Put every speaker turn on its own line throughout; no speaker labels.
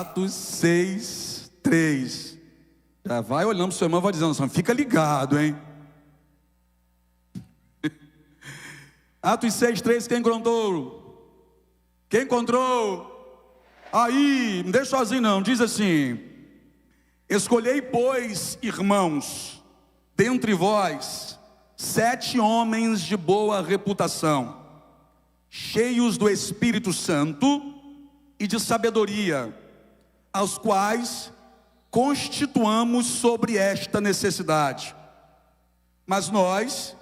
Atos 6, 3. Já vai olhando para o seu irmão e vai dizendo assim: fica ligado, hein? Atos 6, 3, quem encontrou? Quem encontrou? Aí, não deixa sozinho não, diz assim: escolhei, pois, irmãos, dentre vós, 7 homens de boa reputação, cheios do Espírito Santo e de sabedoria, aos quais constituamos sobre esta necessidade. Mas nós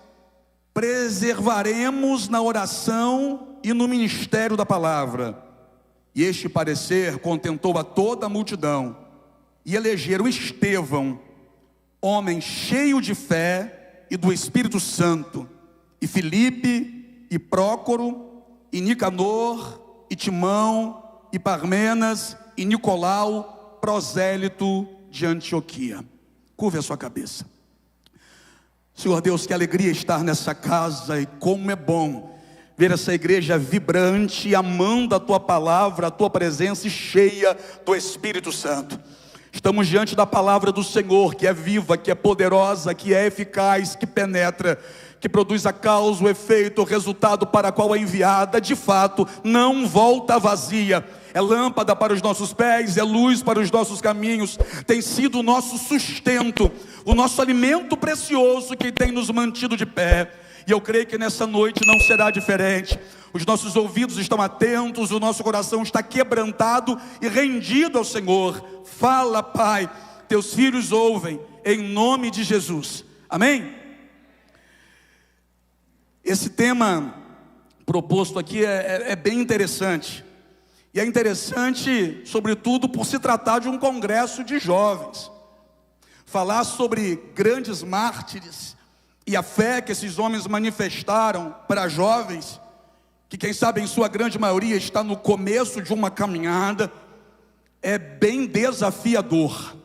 preservaremos na oração e no ministério da palavra. E este parecer contentou a toda a multidão, e elegeram Estevão, homem cheio de fé e do Espírito Santo, e Filipe, e Prócoro, e Nicanor, e Timão, e Parmenas, e Nicolau, prosélito de Antioquia. Curve a sua cabeça. Senhor Deus, que alegria estar nessa casa, e como é bom ver essa igreja vibrante, amando a Tua palavra, a Tua presença, e cheia do Espírito Santo. Estamos diante da palavra do Senhor, que é viva, que é poderosa, que é eficaz, que penetra, que produz a causa, o efeito, o resultado para a qual é enviada. De fato, não volta vazia. É lâmpada para os nossos pés, é luz para os nossos caminhos. Tem sido o nosso sustento, o nosso alimento precioso, que tem nos mantido de pé. E eu creio que nessa noite não será diferente. Os nossos ouvidos estão atentos, o nosso coração está quebrantado e rendido ao Senhor. Fala, Pai, teus filhos ouvem, em nome de Jesus. Amém? Esse tema proposto aqui é bem interessante. E é interessante, sobretudo, por se tratar de um congresso de jovens. Falar sobre grandes mártires e a fé que esses homens manifestaram para jovens, que quem sabe em sua grande maioria está no começo de uma caminhada, é bem desafiador.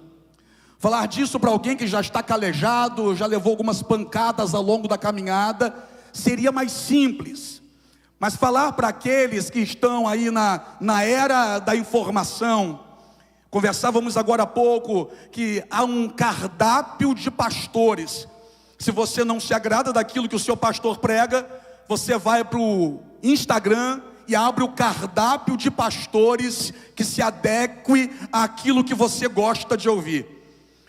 Falar disso para alguém que já está calejado, já levou algumas pancadas ao longo da caminhada, seria mais simples. Mas falar para aqueles que estão aí na era da informação, conversávamos agora há pouco que há um cardápio de pastores. Se você não se agrada daquilo que o seu pastor prega, você vai para o Instagram e abre o cardápio de pastores que se adeque àquilo que você gosta de ouvir.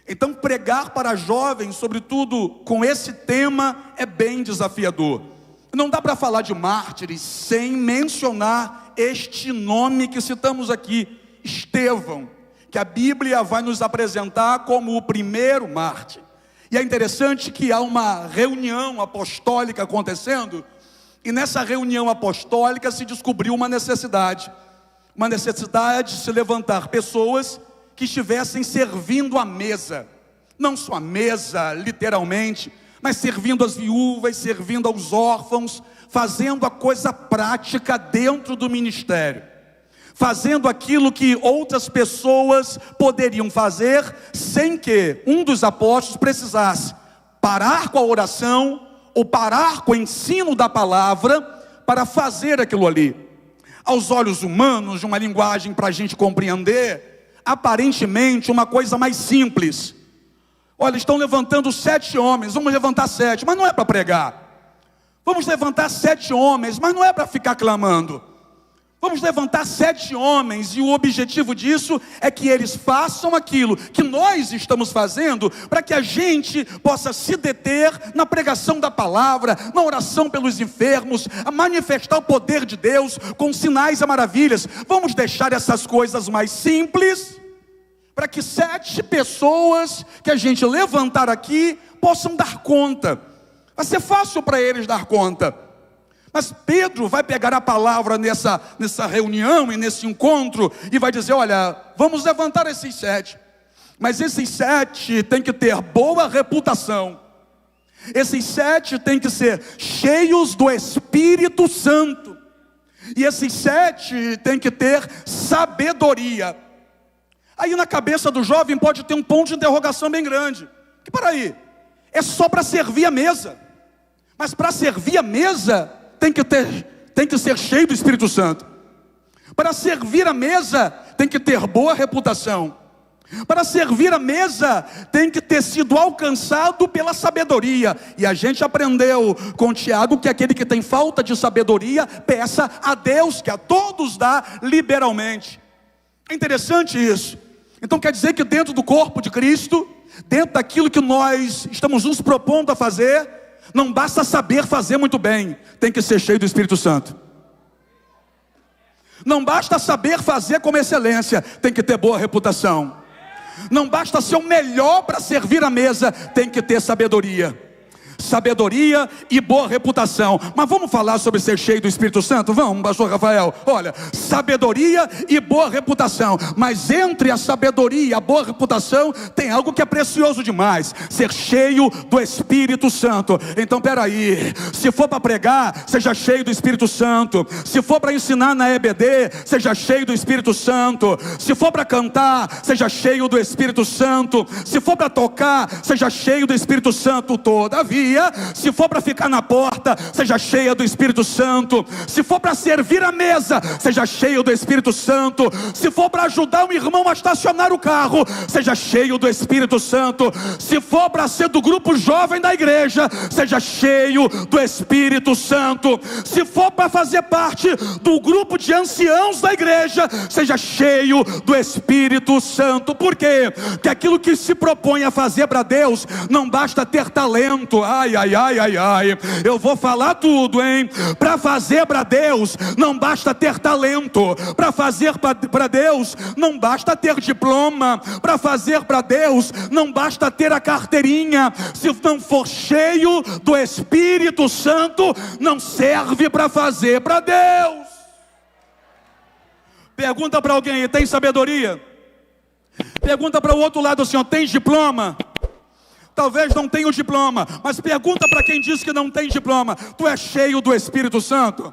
Então pregar para jovens, sobretudo com esse tema, é bem desafiador. Não dá para falar de mártires sem mencionar este nome que citamos aqui, Estevão, que a Bíblia vai nos apresentar como o primeiro mártir. E é interessante que há uma reunião apostólica acontecendo, e nessa reunião apostólica se descobriu uma necessidade de se levantar pessoas que estivessem servindo a mesa, não só a mesa literalmente, mas servindo as viúvas, servindo aos órfãos, fazendo a coisa prática dentro do ministério, fazendo aquilo que outras pessoas poderiam fazer, sem que um dos apóstolos precisasse parar com a oração, ou parar com o ensino da palavra, para fazer aquilo ali. Aos olhos humanos, de uma linguagem para a gente compreender, aparentemente uma coisa mais simples. Olha, estão levantando 7 homens, vamos levantar 7, mas não é para pregar. Vamos levantar 7 homens, mas não é para ficar clamando. Vamos levantar 7 homens, e o objetivo disso é que eles façam aquilo que nós estamos fazendo, para que a gente possa se deter na pregação da palavra, na oração pelos enfermos, a manifestar o poder de Deus com sinais e maravilhas. Vamos deixar essas coisas mais simples, para que 7 pessoas que a gente levantar aqui possam dar conta. Vai ser fácil para eles dar conta. Mas Pedro vai pegar a palavra nessa reunião e nesse encontro e vai dizer: olha, vamos levantar esses 7. Mas esses 7 têm que ter boa reputação. Esses 7 têm que ser cheios do Espírito Santo. E esses 7 têm que ter sabedoria. Aí na cabeça do jovem pode ter um ponto de interrogação bem grande. Que peraí, é só para servir a mesa. Mas para servir a mesa tem que ser cheio do Espírito Santo. Para servir a mesa tem que ter boa reputação. Para servir a mesa, tem que ter sido alcançado pela sabedoria. E a gente aprendeu com Tiago que aquele que tem falta de sabedoria, peça a Deus, que a todos dá liberalmente. É interessante isso. Então quer dizer que dentro do corpo de Cristo, dentro daquilo que nós estamos nos propondo a fazer, não basta saber fazer muito bem, tem que ser cheio do Espírito Santo. Não basta saber fazer com excelência, tem que ter boa reputação. Não basta ser o melhor para servir a mesa, tem que ter sabedoria. Sabedoria e boa reputação. Mas vamos falar sobre ser cheio do Espírito Santo? Vamos, pastor Rafael. Olha, sabedoria e boa reputação. Mas entre a sabedoria e a boa reputação tem algo que é precioso demais: ser cheio do Espírito Santo. Então peraí, se for para pregar, seja cheio do Espírito Santo. Se for para ensinar na EBD, seja cheio do Espírito Santo. Se for para cantar, seja cheio do Espírito Santo. Se for para tocar, seja cheio do Espírito Santo. Todavia, se for para ficar na porta, seja cheia do Espírito Santo. Se for para servir a mesa, seja cheio do Espírito Santo. Se for para ajudar um irmão a estacionar o carro, seja cheio do Espírito Santo. Se for para ser do grupo jovem da igreja, seja cheio do Espírito Santo. Se for para fazer parte do grupo de anciãos da igreja, seja cheio do Espírito Santo. Por quê? Porque aquilo que se propõe a fazer para Deus, não basta ter talento. Ai, eu vou falar tudo, hein? Para fazer para Deus, não basta ter talento. Para fazer para Deus, não basta ter diploma. Para fazer para Deus, não basta ter a carteirinha. Se não for cheio do Espírito Santo, não serve para fazer para Deus. Pergunta para alguém aí: tem sabedoria? Pergunta para o outro lado assim: tem diploma? Talvez não tenha o diploma, mas pergunta para quem diz que não tem diploma: tu é cheio do Espírito Santo?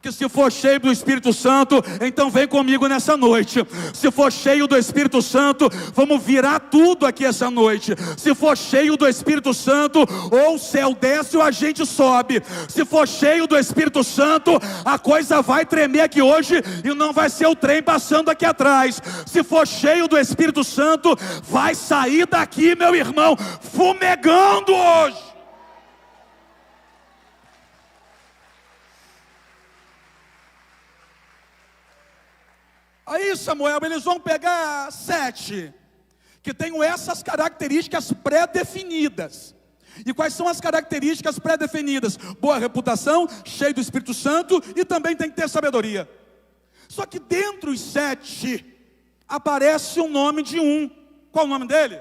Porque se for cheio do Espírito Santo, então vem comigo nessa noite. Se for cheio do Espírito Santo, vamos virar tudo aqui essa noite. Se for cheio do Espírito Santo, ou o céu desce ou a gente sobe. Se for cheio do Espírito Santo, a coisa vai tremer aqui hoje e não vai ser o trem passando aqui atrás. Se for cheio do Espírito Santo, vai sair daqui, meu irmão, fumegando hoje. Aí, Samuel, eles vão pegar 7 que tenham essas características pré-definidas. E quais são as características pré-definidas? Boa reputação, cheio do Espírito Santo, e também tem que ter sabedoria. Só que dentre os 7 aparece o nome de um. Qual o nome dele?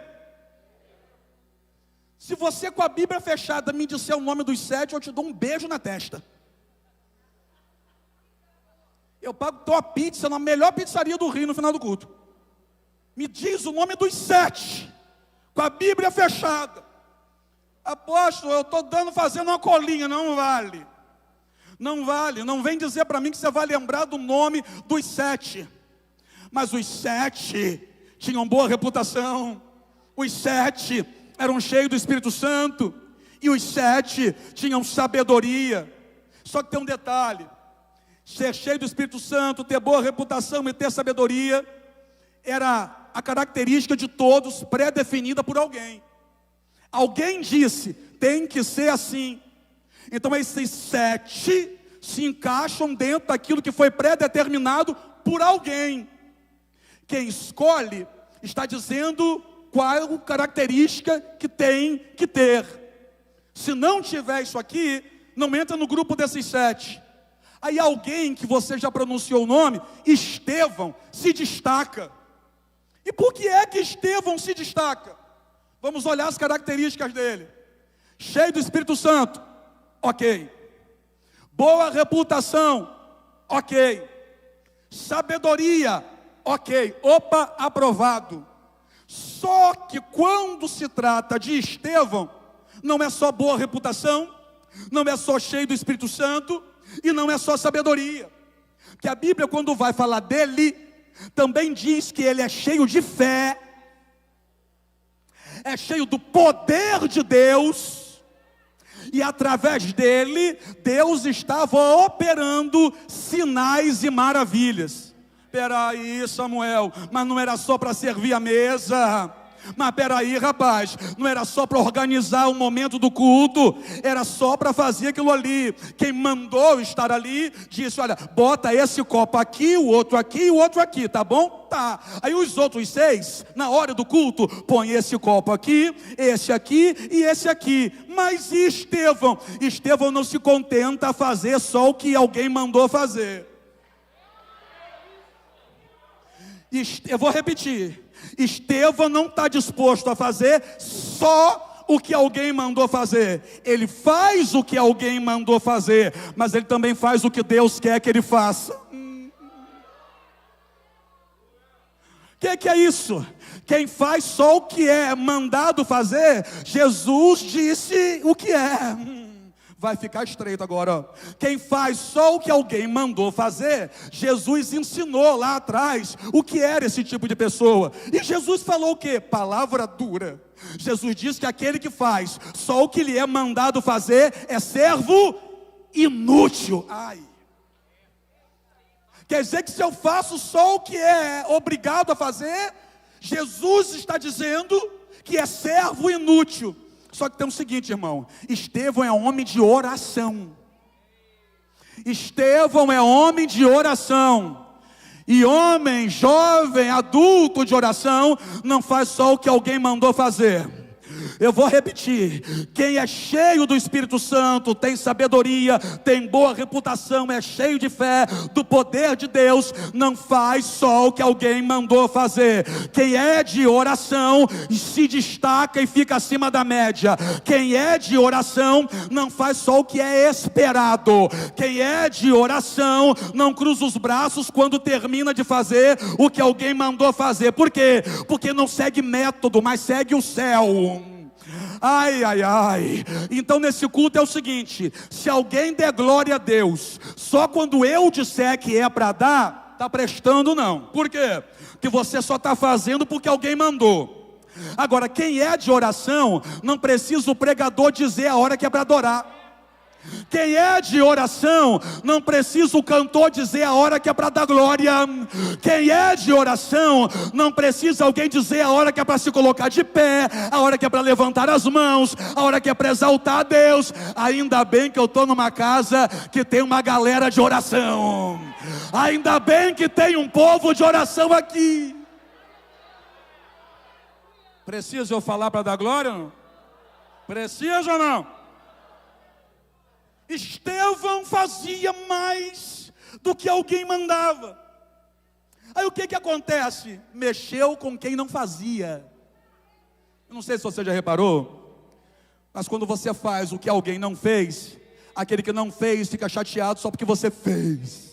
Se você com a Bíblia fechada me disser o nome dos 7, eu te dou um beijo na testa. Eu pago tua pizza na melhor pizzaria do Rio no final do culto. Me diz o nome dos 7, com a Bíblia fechada. Apóstolo, eu estou fazendo uma colinha. Não vale. Não vale. Não vem dizer para mim que você vai lembrar do nome dos 7. Mas os 7 tinham boa reputação. Os 7 eram cheios do Espírito Santo. E os 7 tinham sabedoria. Só que tem um detalhe: ser cheio do Espírito Santo, ter boa reputação e ter sabedoria, era a característica de todos, pré-definida por alguém. Alguém disse: tem que ser assim. Então esses 7 se encaixam dentro daquilo que foi pré-determinado por alguém. Quem escolhe está dizendo qual característica que tem que ter. Se não tiver isso aqui, não entra no grupo desses 7. Aí alguém que você já pronunciou o nome, Estevão, se destaca. E por que é que Estevão se destaca? Vamos olhar as características dele. Cheio do Espírito Santo, ok. Boa reputação, ok. Sabedoria, ok. Opa, aprovado. Só que quando se trata de Estevão, não é só boa reputação, não é só cheio do Espírito Santo, e não é só sabedoria. Porque a Bíblia, quando vai falar dele, também diz que ele é cheio de fé, é cheio do poder de Deus, e através dele, Deus estava operando sinais e maravilhas. Peraí, Samuel, mas não era só para servir a mesa. Mas peraí, rapaz, não era só para organizar o momento do culto, era só para fazer aquilo ali. Quem mandou estar ali disse: olha, bota esse copo aqui, o outro aqui e o outro aqui, tá bom? Tá. Aí os outros 6, na hora do culto, põe esse copo aqui, esse aqui e esse aqui. Mas e Estevão? Estevão não se contenta a fazer só o que alguém mandou fazer. Eu vou repetir. Estevão não está disposto a fazer só o que alguém mandou fazer. Ele faz o que alguém mandou fazer, mas ele também faz o que Deus quer que ele faça. Que é isso? Quem faz só o que é mandado fazer, Jesus disse o que é. Vai ficar estreito agora, ó. Quem faz só o que alguém mandou fazer, Jesus ensinou lá atrás o que era esse tipo de pessoa. E Jesus falou o quê? Palavra dura. Jesus disse que aquele que faz só o que lhe é mandado fazer é servo inútil. Ai. Quer dizer que se eu faço só o que é obrigado a fazer, Jesus está dizendo que é servo inútil. Só que tem o seguinte, irmão, Estevão é homem de oração. Estevão é homem de oração. E homem, jovem, adulto de oração, não faz só o que alguém mandou fazer. Eu vou repetir: quem é cheio do Espírito Santo, tem sabedoria, tem boa reputação, é cheio de fé, do poder de Deus, não faz só o que alguém mandou fazer. Quem é de oração se destaca e fica acima da média. Quem é de oração não faz só o que é esperado. Quem é de oração não cruza os braços quando termina de fazer o que alguém mandou fazer. Por quê? Porque não segue método, mas segue o céu. Ai, ai, ai. Então nesse culto é o seguinte: se alguém der glória a Deus só quando eu disser que é para dar, está prestando não. Por quê? Porque você só está fazendo porque alguém mandou. Agora, quem é de oração, não precisa o pregador dizer a hora que é para adorar. Quem é de oração, não precisa o cantor dizer a hora que é para dar glória. Quem é de oração, não precisa alguém dizer a hora que é para se colocar de pé, a hora que é para levantar as mãos, a hora que é para exaltar a Deus. Ainda bem que eu estou numa casa que tem uma galera de oração. Ainda bem que tem um povo de oração aqui. Precisa eu falar para dar glória? Precisa ou não? Estevão fazia mais do que alguém mandava. Aí o que acontece? Mexeu com quem não fazia. Eu não sei se você já reparou, mas quando você faz o que alguém não fez, aquele que não fez fica chateado só porque você fez.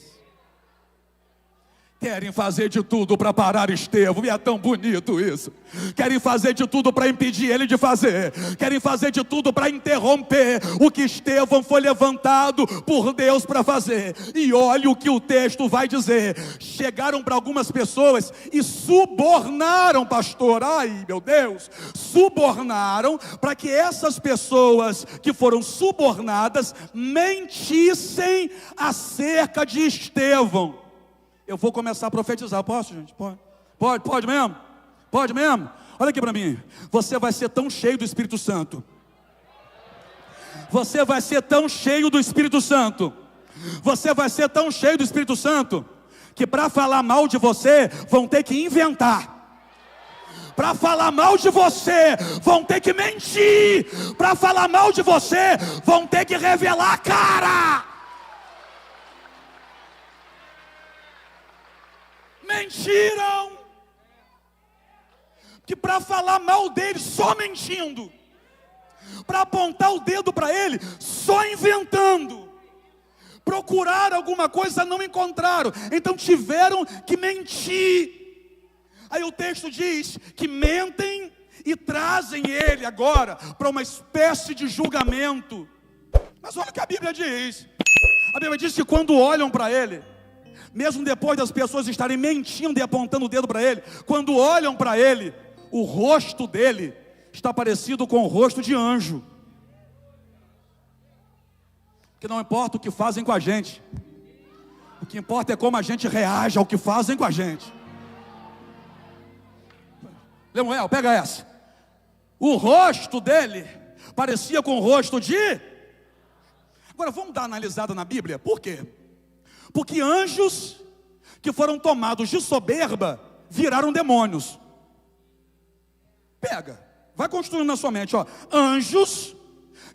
Querem fazer de tudo para parar Estevão, e é tão bonito isso. Querem fazer de tudo para impedir ele de fazer. Querem fazer de tudo para interromper o que Estevão foi levantado por Deus para fazer. E olha o que o texto vai dizer: chegaram para algumas pessoas e subornaram, pastor, ai meu Deus, subornaram para que essas pessoas que foram subornadas mentissem acerca de Estevão. Eu vou começar a profetizar, posso, gente? Pode mesmo? Pode mesmo? Olha aqui para mim. Você vai ser tão cheio do Espírito Santo. Você vai ser tão cheio do Espírito Santo. Você vai ser tão cheio do Espírito Santo que para falar mal de você vão ter que inventar. Para falar mal de você vão ter que mentir. Para falar mal de você vão ter que revelar a cara. Mentiram, que para falar mal dele só mentindo, para apontar o dedo para ele só inventando, procuraram alguma coisa, não encontraram, então tiveram que mentir. Aí o texto diz que mentem e trazem ele agora para uma espécie de julgamento. Mas olha o que a Bíblia diz. A Bíblia diz que quando olham para ele, mesmo depois das pessoas estarem mentindo e apontando o dedo para ele, quando olham para ele, o rosto dele está parecido com o rosto de anjo. Que não importa o que fazem com a gente, O que importa é como a gente reage ao que fazem com a gente. Lemuel, pega essa. O rosto dele parecia com o rosto de... Agora vamos dar uma analisada na Bíblia. Por quê? Porque anjos que foram tomados de soberba viraram demônios. Pega, vai construindo na sua mente, ó. Anjos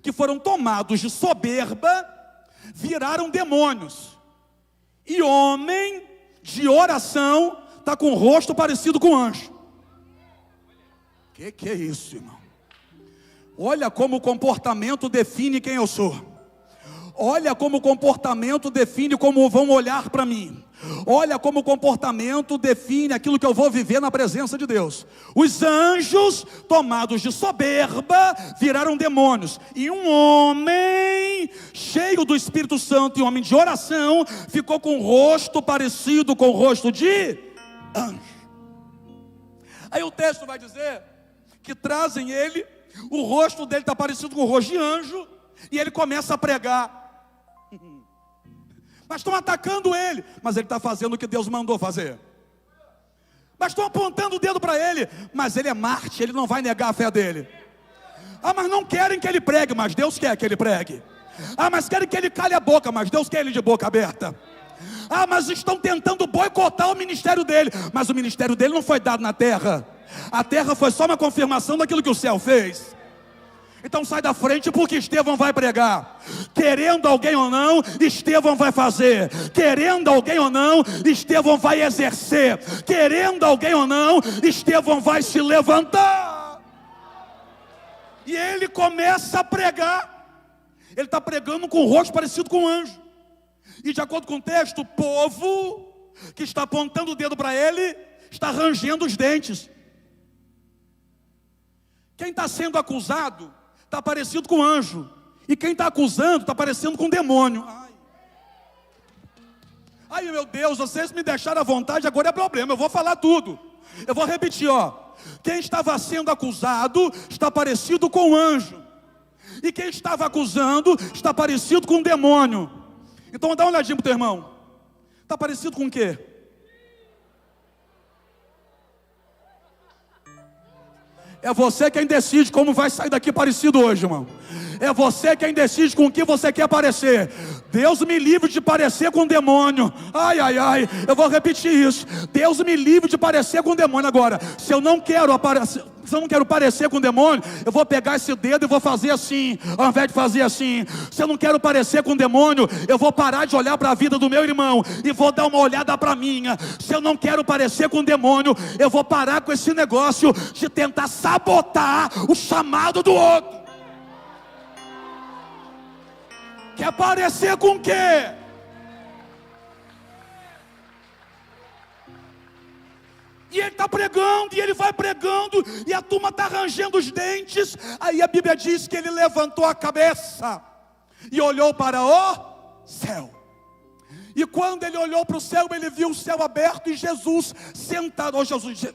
que foram tomados de soberba viraram demônios. E homem de oração está com o rosto parecido com anjo. Que é isso, irmão? Olha como o comportamento define quem eu sou. Olha como o comportamento define como vão olhar para mim. Olha como o comportamento define aquilo que eu vou viver na presença de Deus. Os anjos, tomados de soberba, viraram demônios. E um homem cheio do Espírito Santo e um homem de oração ficou com o rosto parecido com o rosto de anjo. Aí o texto vai dizer que trazem ele, o rosto dele está parecido com o rosto de anjo, e ele começa a pregar. Mas estão atacando ele, mas ele está fazendo o que Deus mandou fazer. Mas estão apontando o dedo para ele, mas ele é Marte, ele não vai negar a fé dele. Ah, mas não querem que ele pregue, mas Deus quer que ele pregue. Ah, mas querem que ele cale a boca, mas Deus quer ele de boca aberta. Ah, mas estão tentando boicotar o ministério dele, mas o ministério dele não foi dado na terra. A terra foi só uma confirmação daquilo que o céu fez. Então sai da frente, porque Estevão vai pregar. Querendo alguém ou não, Estevão vai fazer. Querendo alguém ou não, Estevão vai exercer. Querendo alguém ou não, Estevão vai se levantar. E ele começa a pregar. Ele está pregando com o rosto parecido com um anjo. E de acordo com o texto, o povo que está apontando o dedo para ele está rangendo os dentes. Quem está sendo acusado está parecido com anjo. E quem está acusando está parecendo com demônio. Ai, meu Deus, vocês me deixaram à vontade, agora é problema. Eu vou falar tudo. Eu vou repetir, ó. Quem estava sendo acusado está parecido com anjo. E quem estava acusando está parecido com demônio. Então dá uma olhadinha para o teu irmão. Está parecido com o quê? É você quem decide como vai sair daqui parecido hoje, irmão. É você quem decide com o que você quer parecer. Deus me livre de parecer com um demônio. Ai, ai, ai, eu vou repetir isso. Deus me livre de parecer com um demônio. Agora, se eu não quero parecer com um demônio, eu vou pegar esse dedo e vou fazer assim, ao invés de fazer assim. Se eu não quero parecer com um demônio, eu vou parar de olhar para a vida do meu irmão e vou dar uma olhada para a minha. Se eu não quero parecer com um demônio, eu vou parar com esse negócio de tentar sabotar o chamado do outro. Quer parecer com o quê? E ele está pregando, e ele vai pregando, e a turma está rangendo os dentes. Aí a Bíblia diz que ele levantou a cabeça e olhou para o céu. E quando ele olhou para o céu, ele viu o céu aberto e Jesus sentado,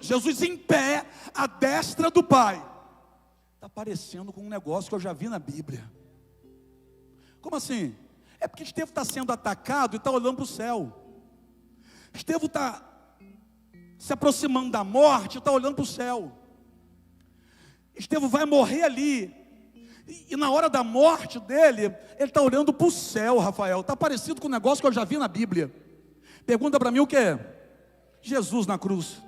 Jesus em pé, à destra do Pai. Está parecendo com um negócio que eu já vi na Bíblia. Como assim? É porque Estevão está sendo atacado e está olhando para o céu. Estevão está se aproximando da morte e está olhando para o céu. Estevão vai morrer ali. E na hora da morte dele, ele está olhando para o céu, Rafael. Está parecido com um negócio que eu já vi na Bíblia. Pergunta para mim o que é? Jesus na cruz.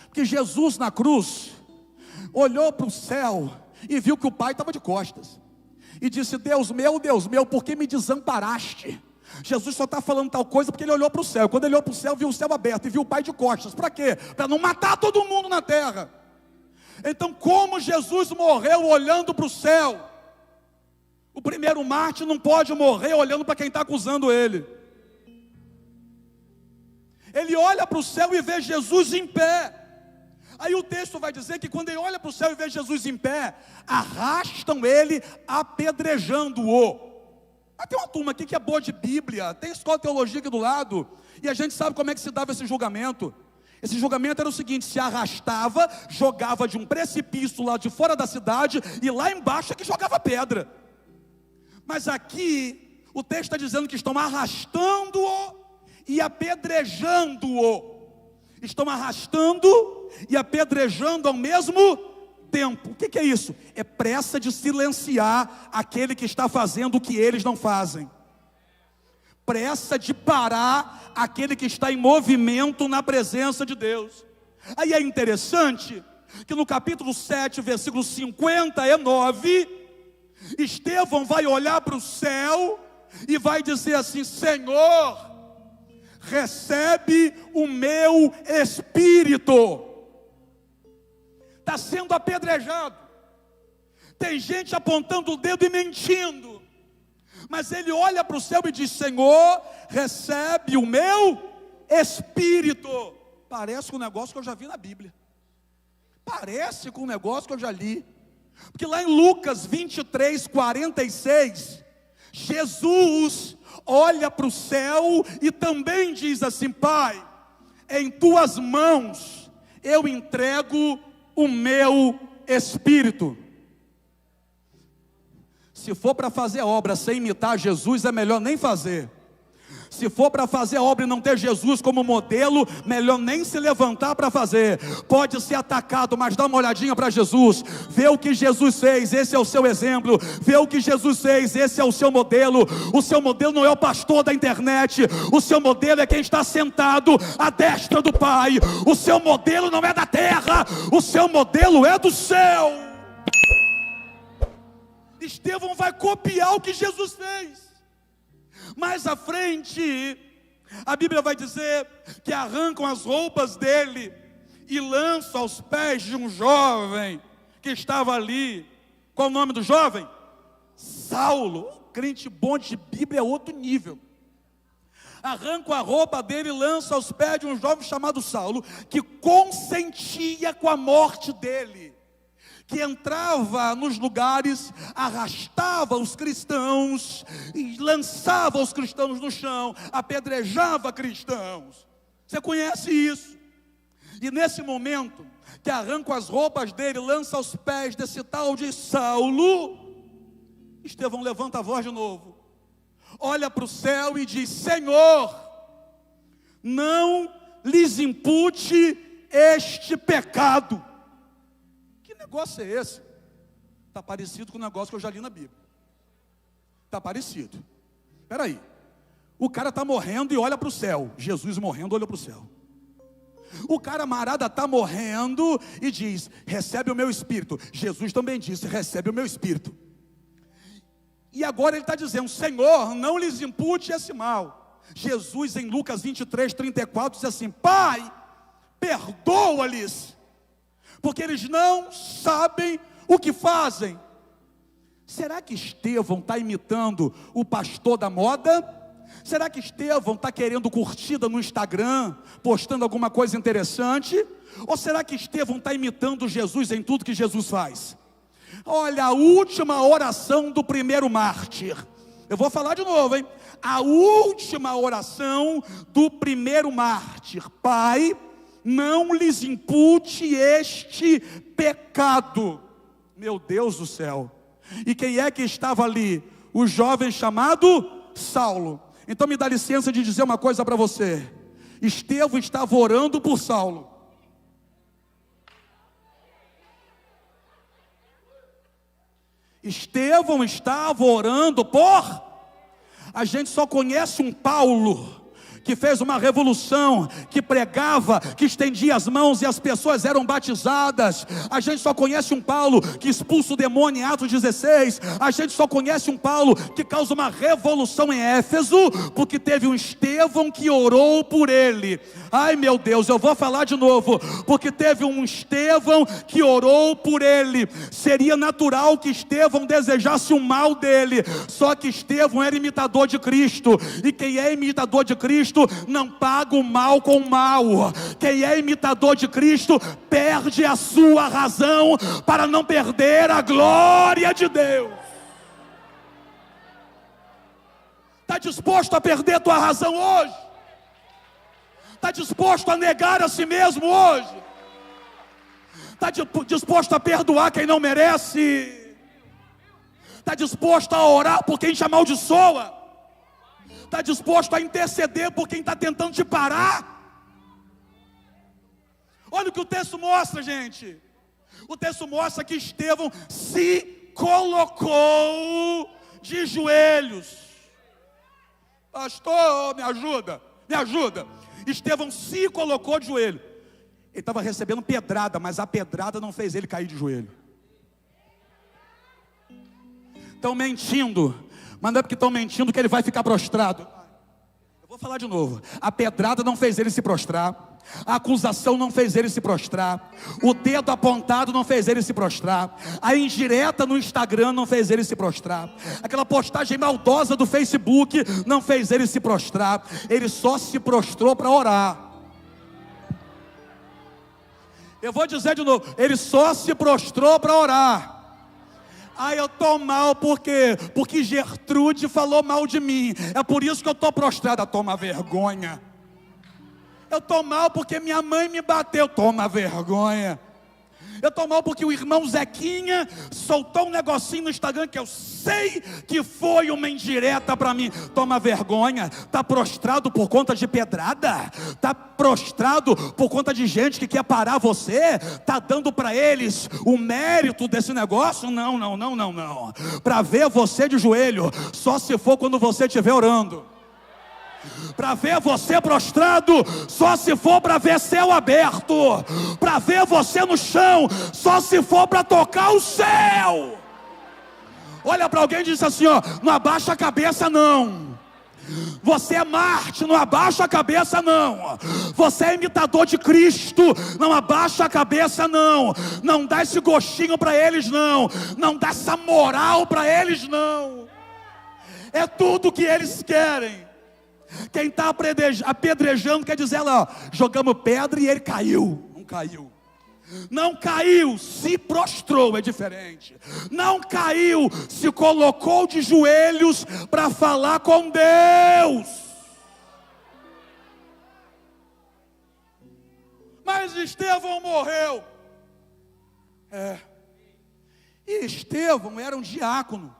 Porque Jesus na cruz olhou para o céu e viu que o Pai estava de costas. E disse: Deus meu, por que me desamparaste? Jesus só está falando tal coisa porque ele olhou para o céu. Quando ele olhou para o céu, viu o céu aberto e viu o Pai de costas. Para quê? Para não matar todo mundo na terra. Então, como Jesus morreu olhando para o céu, o primeiro mártir não pode morrer olhando para quem está acusando ele. Ele olha para o céu e vê Jesus em pé. Aí o texto vai dizer que quando ele olha para o céu e vê Jesus em pé, arrastam ele apedrejando-o. Mas tem uma turma aqui que é boa de Bíblia, tem escola de teologia aqui do lado, e a gente sabe como é que se dava esse julgamento. Esse julgamento era o seguinte: se arrastava, jogava de um precipício lá de fora da cidade, e lá embaixo é que jogava pedra. Mas aqui, o texto está dizendo que estão arrastando-o e apedrejando-o. Estão arrastando e apedrejando ao mesmo tempo. O que é isso? É pressa de silenciar aquele que está fazendo o que eles não fazem. Pressa de parar aquele que está em movimento na presença de Deus. Aí é interessante que no capítulo 7, versículo 59, Estevão vai olhar para o céu e vai dizer assim: Senhor, recebe o meu espírito. Está sendo apedrejado, tem gente apontando o dedo e mentindo, mas ele olha para o céu e diz: Senhor, recebe o meu espírito. Parece com um negócio que eu já vi na Bíblia, parece com um negócio que eu já li, porque lá em Lucas 23, 46, Jesus olha para o céu e também diz assim: Pai, em tuas mãos eu entrego o meu espírito. Se for para fazer obra sem imitar Jesus, é melhor nem fazer. Se for para fazer obra e não ter Jesus como modelo, melhor nem se levantar para fazer. Pode ser atacado, mas dá uma olhadinha para Jesus, vê o que Jesus fez, esse é o seu exemplo. Vê o que Jesus fez, esse é o seu modelo. O seu modelo não é o pastor da internet, o seu modelo é quem está sentado à destra do Pai. O seu modelo não é da terra, o seu modelo é do céu. Estevão vai copiar o que Jesus fez. Mais à frente, a Bíblia vai dizer que arrancam as roupas dele e lançam aos pés de um jovem que estava ali. Qual o nome do jovem? Saulo. O crente bom de Bíblia é outro nível. Arrancam a roupa dele e lançam aos pés de um jovem chamado Saulo, que consentia com a morte dele, que entrava nos lugares, arrastava os cristãos, e lançava os cristãos no chão, apedrejava cristãos. Você conhece isso? E nesse momento, que arranca as roupas dele, lança aos pés desse tal de Saulo, Estevão levanta a voz de novo, olha para o céu e diz: Senhor, não lhes impute este pecado. Que negócio é esse? Está parecido com o negócio que eu já li na Bíblia. Está parecido. Espera aí. O cara está morrendo e olha para o céu. Jesus morrendo, olha para o céu. O camarada está morrendo e diz: recebe o meu espírito. Jesus também disse: recebe o meu espírito. E agora ele está dizendo: Senhor, não lhes impute esse mal. Jesus em Lucas 23, 34 diz assim: Pai, perdoa-lhes, porque eles não sabem o que fazem. Será que Estevão está imitando o pastor da moda? Será que Estevão está querendo curtida no Instagram, postando alguma coisa interessante? Ou será que Estevão está imitando Jesus em tudo que Jesus faz? Olha, a última oração do primeiro mártir. Eu vou falar de novo, hein? A última oração do primeiro mártir: Pai, não lhes impute este pecado. Meu Deus do céu. E quem é que estava ali? O jovem chamado Saulo. Então me dá licença de dizer uma coisa para você. Estevão estava orando por Saulo. Estevão estava orando por... A gente só conhece um Paulo que fez uma revolução, que pregava, que estendia as mãos e as pessoas eram batizadas. A gente só conhece um Paulo que expulsa o demônio em Atos 16. A gente só conhece um Paulo que causa uma revolução em Éfeso, porque teve um Estevão que orou por ele. Ai meu Deus, eu vou falar de novo, porque teve um Estevão que orou por ele. Seria natural que Estevão desejasse o mal dele, só que Estevão era imitador de Cristo, e quem é imitador de Cristo não paga o mal com o mal. Quem é imitador de Cristo perde a sua razão para não perder a glória de Deus. Está disposto a perder a tua razão hoje? Está disposto a negar a si mesmo hoje? Está disposto a perdoar quem não merece? Está disposto a orar por quem te amaldiçoa? está disposto a interceder por quem está tentando te parar. Olha o que o texto mostra, gente. O texto mostra que Estevão se colocou de joelhos. Pastor, me ajuda, me ajuda. Estevão se colocou de joelho. Ele estava recebendo pedrada, mas a pedrada não fez ele cair de joelho. Estão mentindo, mas não é porque estão mentindo que ele vai ficar prostrado. Eu vou falar de novo. A pedrada não fez ele se prostrar. A acusação não fez ele se prostrar. O dedo apontado não fez ele se prostrar. A indireta no Instagram não fez ele se prostrar. Aquela postagem maldosa do Facebook não fez ele se prostrar. Ele só se prostrou para orar. Eu vou dizer de novo, ele só se prostrou para orar. Eu estou mal porque Gertrude falou mal de mim. É por isso que eu estou prostrada. Toma vergonha. Eu estou mal porque minha mãe me bateu. Toma vergonha. Eu estou mal porque o irmão Zequinha soltou um negocinho no Instagram que eu sei que foi uma indireta para mim. Toma vergonha. Está prostrado por conta de pedrada? Está prostrado por conta de gente que quer parar você? Está dando para eles o mérito desse negócio? Não. Para ver você de joelho, só se for quando você estiver orando. Para ver você prostrado, só se for para ver céu aberto. Para ver você no chão, só se for para tocar o céu. Olha para alguém e diz assim, não abaixa a cabeça não. Você é Marte, não abaixa a cabeça não. Você é imitador de Cristo, não abaixa a cabeça não. Não dá esse gostinho para eles não. Não dá essa moral para eles não. É tudo que eles querem. Quem está apedrejando quer dizer lá, jogamos pedra e ele caiu. Não caiu. Não caiu, se prostrou, é diferente. Não caiu, se colocou de joelhos para falar com Deus. Mas Estevão morreu. E Estevão era um diácono.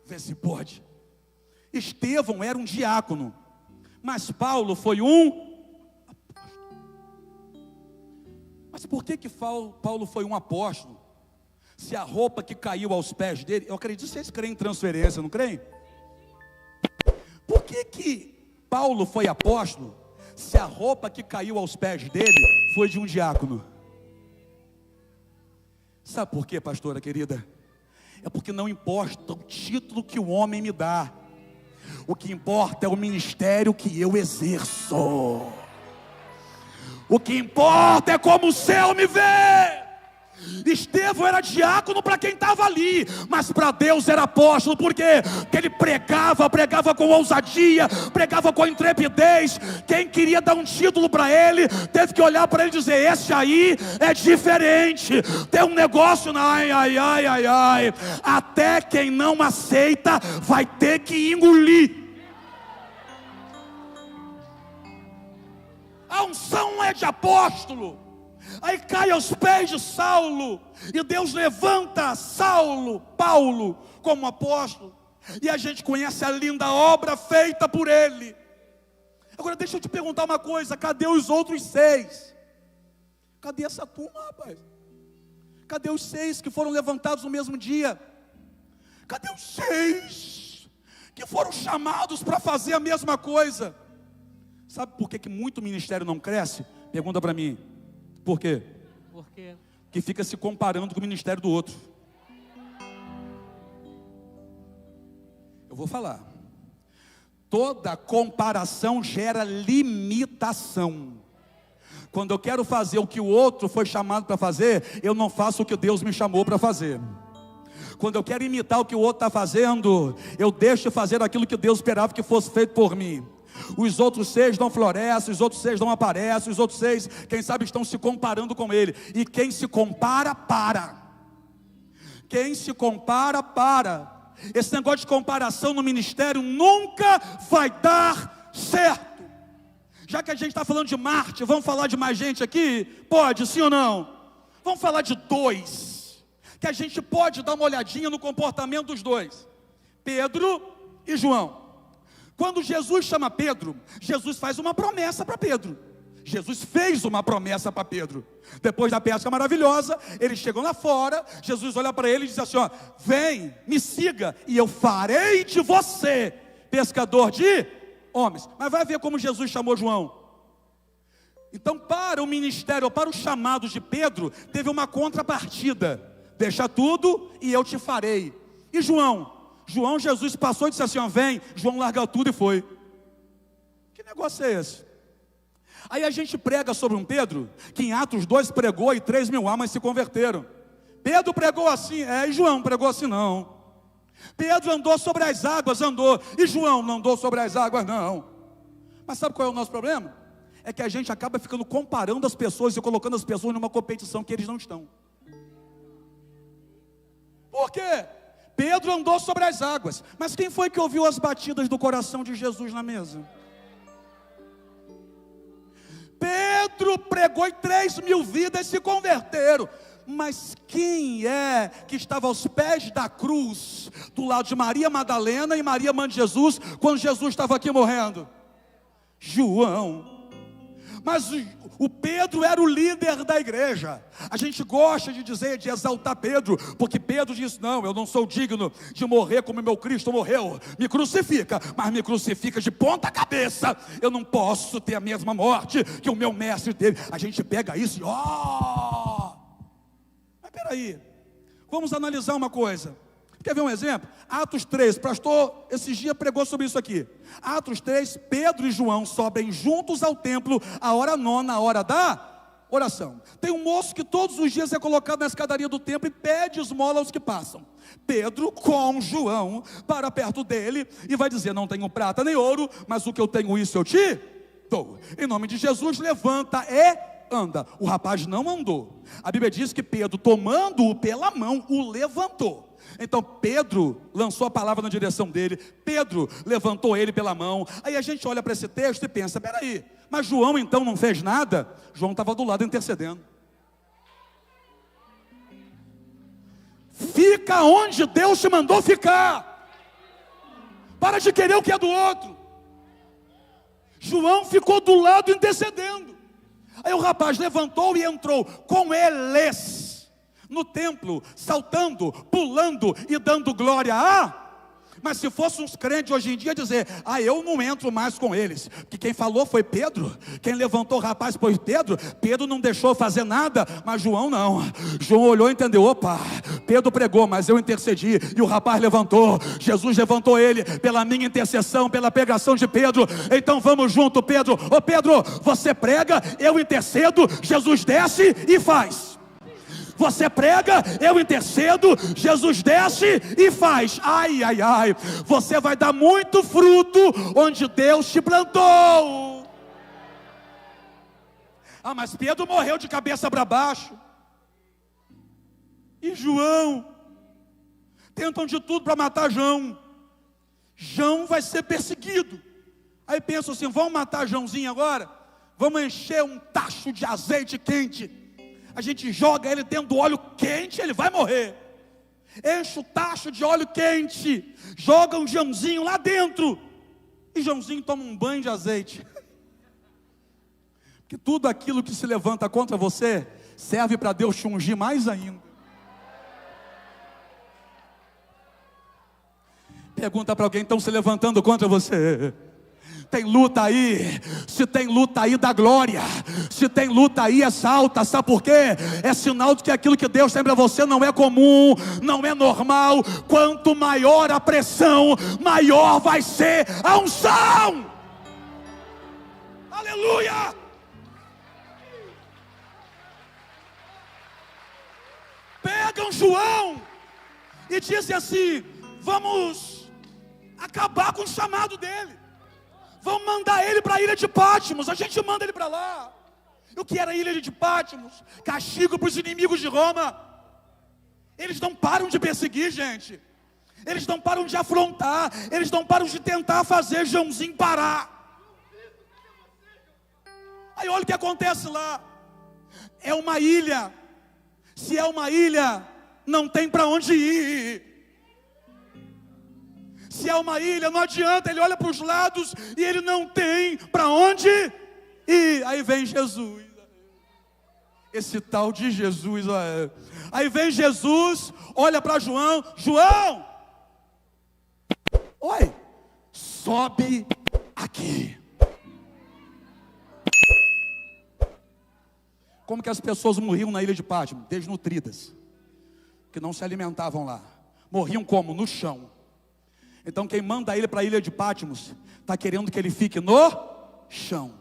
Vê se pode. Estevão era um diácono, mas Paulo foi um apóstolo. Mas por que Paulo foi um apóstolo? Se a roupa que caiu aos pés dele, eu acredito que vocês creem em transferência, não creem? Por que Paulo foi apóstolo, se a roupa que caiu aos pés dele foi de um diácono? Sabe por quê, pastora querida? É porque não importa o título que o homem me dá. O que importa é o ministério que eu exerço. O que importa é como o céu me vê. Estevão era diácono para quem estava ali, mas para Deus era apóstolo. Por quê? Porque ele pregava com ousadia, pregava com intrepidez. Quem queria dar um título para ele, teve que olhar para ele e dizer, esse aí é diferente, tem um negócio, ai. Até quem não aceita vai ter que engolir. A unção é de apóstolo. Aí cai aos pés de Saulo, e Deus levanta Paulo, como apóstolo, e a gente conhece a linda obra feita por ele. Agora deixa eu te perguntar uma coisa, cadê os outros 6? Cadê essa turma, rapaz? Cadê os 6 que foram levantados no mesmo dia? Cadê os 6 que foram chamados para fazer a mesma coisa? Sabe por que muito ministério não cresce? Pergunta para mim. Por quê? Que fica se comparando com o ministério do outro. Eu vou falar. Toda comparação gera limitação. Quando eu quero fazer o que o outro foi chamado para fazer, eu não faço o que Deus me chamou para fazer. Quando eu quero imitar o que o outro está fazendo, eu deixo de fazer aquilo que Deus esperava que fosse feito por mim. Os outros 6 não florescem, os outros 6 não aparecem, os outros 6, quem sabe, estão se comparando com ele. E quem se compara, para. Quem se compara, para. Esse negócio de comparação no ministério nunca vai dar certo. Já que a gente está falando de Marte, vamos falar de mais gente aqui? Pode, sim ou não? Vamos falar de 2, que a gente pode dar uma olhadinha no comportamento dos 2. Pedro e João. Quando Jesus chama Pedro, Jesus faz uma promessa para Pedro. Jesus fez uma promessa para Pedro. Depois da pesca maravilhosa, eles chegam lá fora, Jesus olha para ele e diz assim, ó, vem, me siga, e eu farei de você pescador de homens. Mas vai ver como Jesus chamou João. Então, para o ministério, para o chamado de Pedro, teve uma contrapartida. Deixa tudo e eu te farei. E João, Jesus passou e disse assim, ó, vem. João larga tudo e foi. Que negócio é esse? Aí a gente prega sobre um Pedro, que em Atos 2 pregou e 3.000 almas se converteram. Pedro pregou assim, e João pregou assim não. Pedro andou sobre as águas, andou, e João não andou sobre as águas, não. Mas sabe qual é o nosso problema? É que a gente acaba ficando comparando as pessoas e colocando as pessoas numa competição que eles não estão. Por quê? Pedro andou sobre as águas, mas quem foi que ouviu as batidas do coração de Jesus na mesa? Pedro pregou e 3.000 vidas se converteram. Mas quem é que estava aos pés da cruz, do lado de Maria Madalena e Maria, mãe de Jesus, quando Jesus estava aqui morrendo? João. Mas o Pedro era o líder da igreja. A gente gosta de dizer, de exaltar Pedro, porque Pedro disse, não, eu não sou digno de morrer como meu Cristo morreu. Me crucifica, mas me crucifica de ponta cabeça. Eu não posso ter a mesma morte que o meu mestre teve. A gente pega isso e mas peraí, vamos analisar uma coisa. Quer ver um exemplo? Atos 3, pastor esses dias pregou sobre isso aqui. Atos 3, Pedro e João sobem juntos ao templo, a hora nona, a hora da oração. Tem um moço que todos os dias é colocado na escadaria do templo e pede esmola aos que passam. Pedro com João para perto dele e vai dizer, não tenho prata nem ouro, mas o que eu tenho isso eu te dou. Em nome de Jesus, levanta e anda. O rapaz não andou. A Bíblia diz que Pedro, tomando-o pela mão, o levantou. Então Pedro lançou a palavra na direção dele, Pedro levantou ele pela mão. Aí a gente olha para esse texto e pensa, peraí, mas João então não fez nada? João estava do lado intercedendo. Fica onde Deus te mandou ficar. Para de querer o que é do outro. João ficou do lado intercedendo. Aí o rapaz levantou e entrou com eles no templo, saltando, pulando e dando glória a... Mas se fosse uns crentes hoje em dia dizer, eu não entro mais com eles, porque quem falou foi Pedro, quem levantou o rapaz foi Pedro, Pedro não deixou fazer nada, mas João não. João olhou e entendeu, opa, Pedro pregou, mas eu intercedi, e o rapaz levantou, Jesus levantou ele, pela minha intercessão, pela pregação de Pedro, então vamos junto Pedro, Pedro, você prega, eu intercedo, Jesus desce e faz. Você prega, eu intercedo, Jesus desce e faz. Ai, ai, ai. Você vai dar muito fruto onde Deus te plantou. Mas Pedro morreu de cabeça para baixo. E João? Tentam de tudo para matar João. João vai ser perseguido. Aí pensam assim, vamos matar Joãozinho agora? Vamos encher um tacho de azeite quente. A gente joga ele dentro do óleo quente, ele vai morrer. Enche o tacho de óleo quente, joga um Joãozinho lá dentro, e Joãozinho toma um banho de azeite. Porque tudo aquilo que se levanta contra você, serve para Deus te ungir mais ainda. Pergunta para alguém, estão se levantando contra você? Tem luta aí, se tem luta aí dá glória, se tem luta aí exalta, sabe por quê? É sinal de que aquilo que Deus tem para você não é comum, não é normal. Quanto maior a pressão, maior vai ser a unção. Aleluia! Pegam João e dizem assim, vamos acabar com o chamado dele. Vamos mandar ele para a ilha de Patmos. A gente manda ele para lá. O que era a ilha de Patmos? Castigo para os inimigos de Roma. Eles não param de perseguir, gente. Eles não param de afrontar. Eles não param de tentar fazer Joãozinho parar. Aí olha o que acontece lá. É uma ilha. Se é uma ilha, não tem para onde ir. Se é uma ilha, não adianta, ele olha para os lados e ele não tem para onde ir. Aí vem Jesus, esse tal de Jesus, aí vem Jesus, olha para João, João, oi, sobe aqui. Como que as pessoas morriam na ilha de Patmos? Desnutridas, que não se alimentavam lá. Morriam como? No chão. Então quem manda ele para a ilha de Patmos está querendo que ele fique no chão.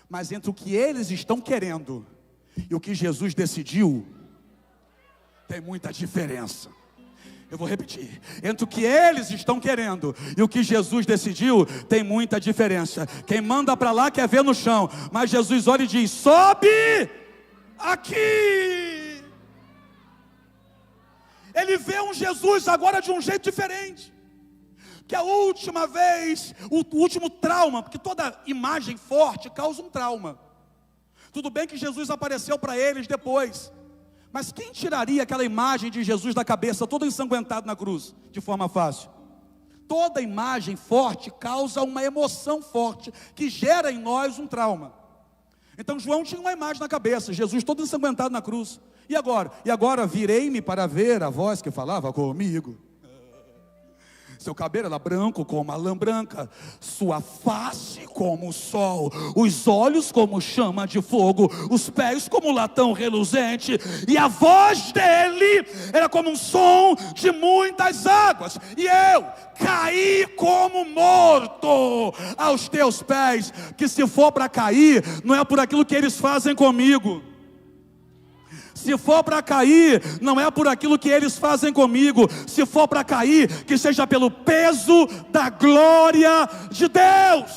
Mas entre o que eles estão querendo e o que Jesus decidiu, tem muita diferença. Eu vou repetir. Entre o que eles estão querendo e o que Jesus decidiu, tem muita diferença. Quem manda para lá quer ver no chão, mas Jesus olha e diz: sobe aqui. Ele vê um Jesus agora de um jeito diferente. Que a última vez, o último trauma, porque toda imagem forte causa um trauma. Tudo bem que Jesus apareceu para eles depois, mas quem tiraria aquela imagem de Jesus da cabeça, todo ensanguentado na cruz, de forma fácil? Toda imagem forte causa uma emoção forte, que gera em nós um trauma. Então João tinha uma imagem na cabeça, Jesus todo ensanguentado na cruz. E agora? E agora virei-me para ver a voz que falava comigo. Seu cabelo era branco como a lã branca, sua face como o sol, os olhos como chama de fogo, os pés como latão reluzente, e a voz dele era como um som de muitas águas, e eu caí como morto aos teus pés. Que se for para cair, não é por aquilo que eles fazem comigo. Se for para cair, não é por aquilo que eles fazem comigo. Se for para cair, que seja pelo peso da glória de Deus.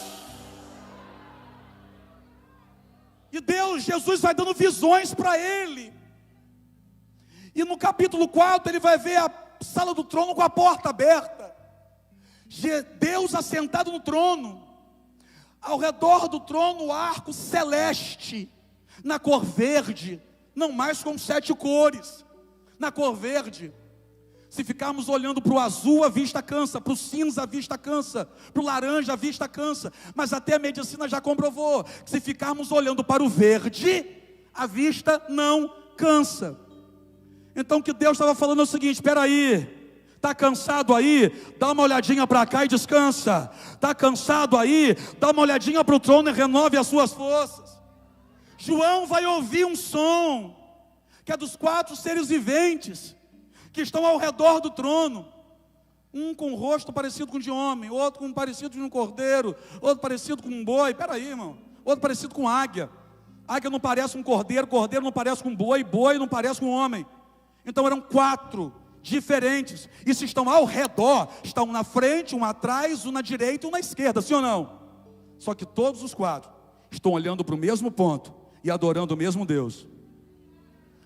E Deus, Jesus vai dando visões para ele. E no capítulo 4 ele vai ver a sala do trono com a porta aberta. Deus assentado no trono. Ao redor do trono o arco celeste, na cor verde. Não mais com 7 cores, na cor verde. Se ficarmos olhando para o azul, a vista cansa, para o cinza a vista cansa, para o laranja a vista cansa. Mas até a medicina já comprovou que se ficarmos olhando para o verde, a vista não cansa. Então o que Deus estava falando é o seguinte: espera aí, está cansado aí? Dá uma olhadinha para cá e descansa. Está cansado aí? Dá uma olhadinha para o trono e renove as suas forças. João vai ouvir um som, que é dos 4 seres viventes, que estão ao redor do trono. Um com o rosto parecido com de homem, outro com parecido com um cordeiro, outro parecido com um boi. Peraí, irmão. Outro parecido com águia. Águia não parece um cordeiro, cordeiro não parece com boi, boi não parece com um homem. Então eram 4 diferentes, e se estão ao redor, estão um na frente, um atrás, um na direita e um na esquerda, sim ou não? Só que todos os 4 estão olhando para o mesmo ponto e adorando o mesmo Deus.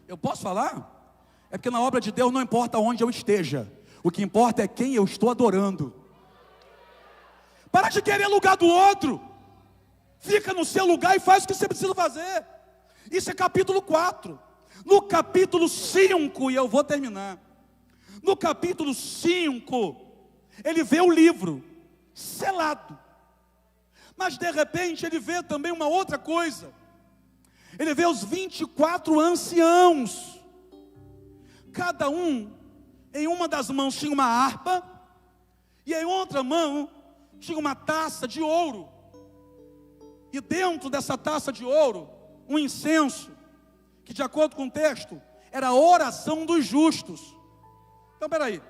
Eu posso falar? É porque na obra de Deus não importa onde eu esteja, o que importa é quem eu estou adorando. Para de querer lugar do outro, fica no seu lugar e faz o que você precisa fazer. Isso é capítulo 4. No capítulo 5, e eu vou terminar, no capítulo 5, ele vê o livro selado, mas de repente ele vê também uma outra coisa. Ele vê os 24 anciãos, cada um em uma das mãos tinha uma harpa, e em outra mão tinha uma taça de ouro, e dentro dessa taça de ouro, um incenso, que de acordo com o texto, era a oração dos justos. Então peraí,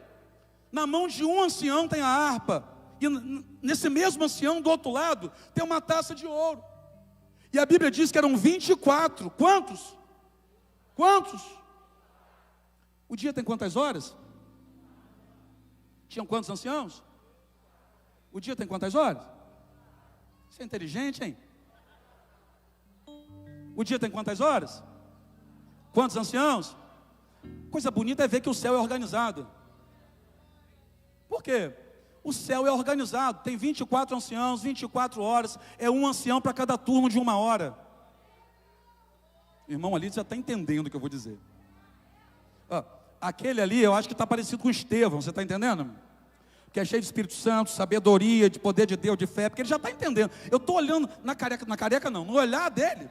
na mão de um ancião tem a harpa, e nesse mesmo ancião do outro lado tem uma taça de ouro. E a Bíblia diz que eram 24. Quantos? Quantos? O dia tem quantas horas? Tinham quantos anciãos? O dia tem quantas horas? Você é inteligente, hein? O dia tem quantas horas? Quantos anciãos? Coisa bonita é ver que o céu é organizado. Por quê? O céu é organizado, tem 24 anciãos, 24 horas, é um ancião para cada turno de 1 hora. Irmão ali já está entendendo o que eu vou dizer. Aquele ali eu acho que está parecido com Estevão, você está entendendo? que é cheio de Espírito Santo, sabedoria, de poder de Deus, de fé, porque ele já está entendendo. Eu estou olhando na careca não, no olhar dele,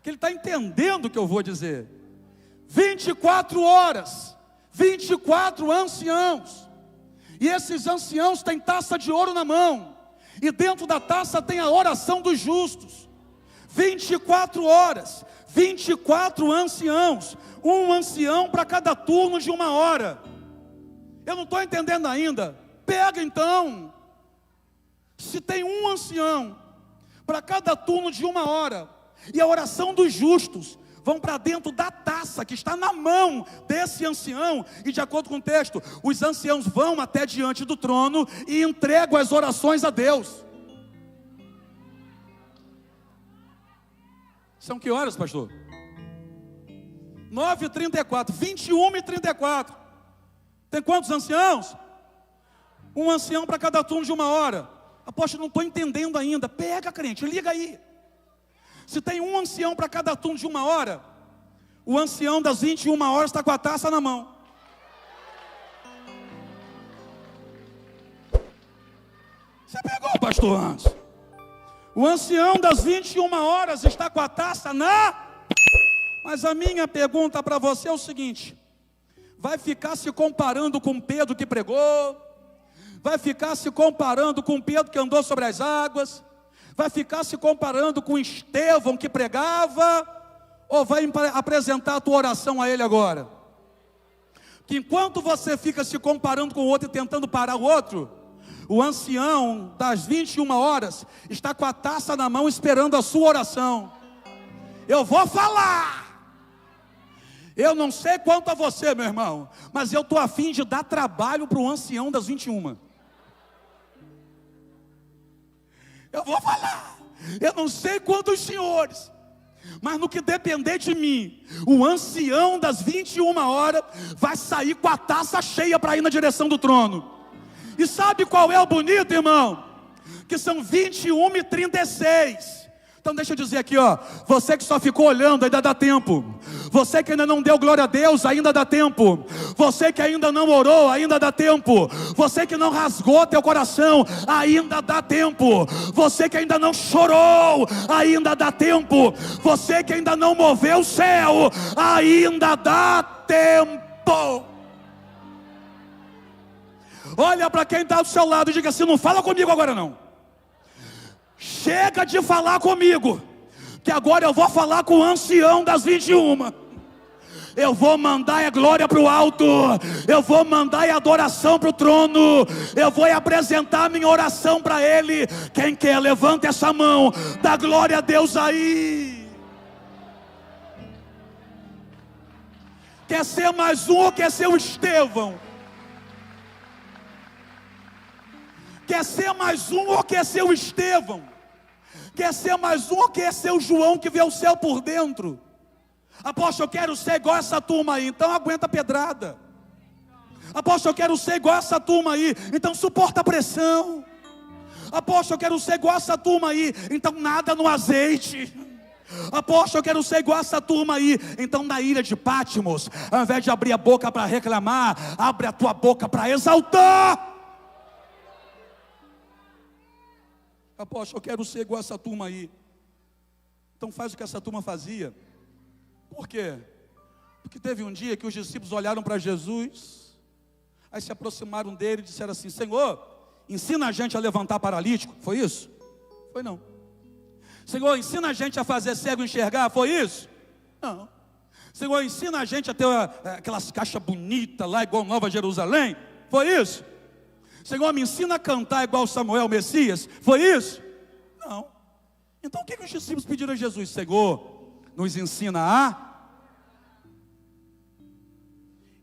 que ele está entendendo o que eu vou dizer. 24 horas, 24 anciãos, e esses anciãos têm taça de ouro na mão, e dentro da taça tem a oração dos justos. 24 horas, 24 anciãos, um ancião para cada turno de 1 hora. Eu não estou entendendo ainda. Pega então, se tem um ancião para cada turno de 1 hora, e a oração dos justos vão para dentro da taça que está na mão desse ancião, e de acordo com o texto, os anciãos vão até diante do trono e entregam as orações a Deus. São que horas, pastor? 9h34, 21h34. Tem quantos anciãos? Um ancião para cada turno de 1 hora. Apóstolo, não estou entendendo ainda. Pega, crente, liga aí. Se tem um ancião para cada turno de 1 hora, o ancião das 21 horas está com a taça na mão. Você pegou, pastor, antes? O ancião das 21 horas está com a taça na... Mas a minha pergunta para você é o seguinte: vai ficar se comparando com Pedro que pregou? Vai ficar se comparando com Pedro que andou sobre as águas? Vai ficar se comparando com Estevão que pregava? Ou vai apresentar a tua oração a ele agora? Que enquanto você fica se comparando com o outro e tentando parar o outro, o ancião das 21 horas está com a taça na mão esperando a sua oração. Eu vou falar. Eu não sei quanto a você, meu irmão, mas eu estou a fim de dar trabalho para o ancião das 21. Eu vou falar. Eu não sei quantos senhores, mas no que depender de mim, o ancião das 21 horas vai sair com a taça cheia para ir na direção do trono. E sabe qual é o bonito, irmão? Que são 21h36. Então deixa eu dizer aqui, ó, você que só ficou olhando, ainda dá tempo. Você que ainda não deu glória a Deus, ainda dá tempo. Você que ainda não orou, ainda dá tempo. Você que não rasgou teu coração, ainda dá tempo. Você que ainda não chorou, ainda dá tempo. Você que ainda não moveu o céu, ainda dá tempo. Olha para quem está do seu lado e diga assim: não fala comigo agora não. Chega de falar comigo, que agora eu vou falar com o ancião das 21. Eu vou mandar a glória para o alto. Eu vou mandar a adoração para o trono. Eu vou apresentar a minha oração para ele. Quem quer, levanta essa mão. Dá glória a Deus aí. Quer ser mais um ou quer ser o Estevão? Quer ser mais um ou quer ser o Estevão? Quer ser mais um ou quer ser o João que vê o céu por dentro? Apóstolo, eu quero ser igual essa turma aí, então aguenta a pedrada. Apóstolo, eu quero ser igual essa turma aí, então suporta a pressão. Apóstolo, eu quero ser igual essa turma aí, então nada no azeite. Apóstolo, eu quero ser igual essa turma aí, então na ilha de Patmos, ao invés de abrir a boca para reclamar, abre a tua boca para exaltar. Apóstolo, eu quero ser igual essa turma aí. Então faz o que essa turma fazia. Por quê? Porque teve um dia que os discípulos olharam para Jesus, aí se aproximaram dele e disseram assim: Senhor, ensina a gente a levantar paralítico. Foi isso? Foi não. Senhor, ensina a gente a fazer cego enxergar. Foi isso? Não. Senhor, ensina a gente a ter aquelas caixas bonitas lá, igual Nova Jerusalém. Foi isso? Senhor, me ensina a cantar igual Samuel, Messias. Foi isso? Não. Então o que os discípulos pediram a Jesus? Senhor, nos ensina a...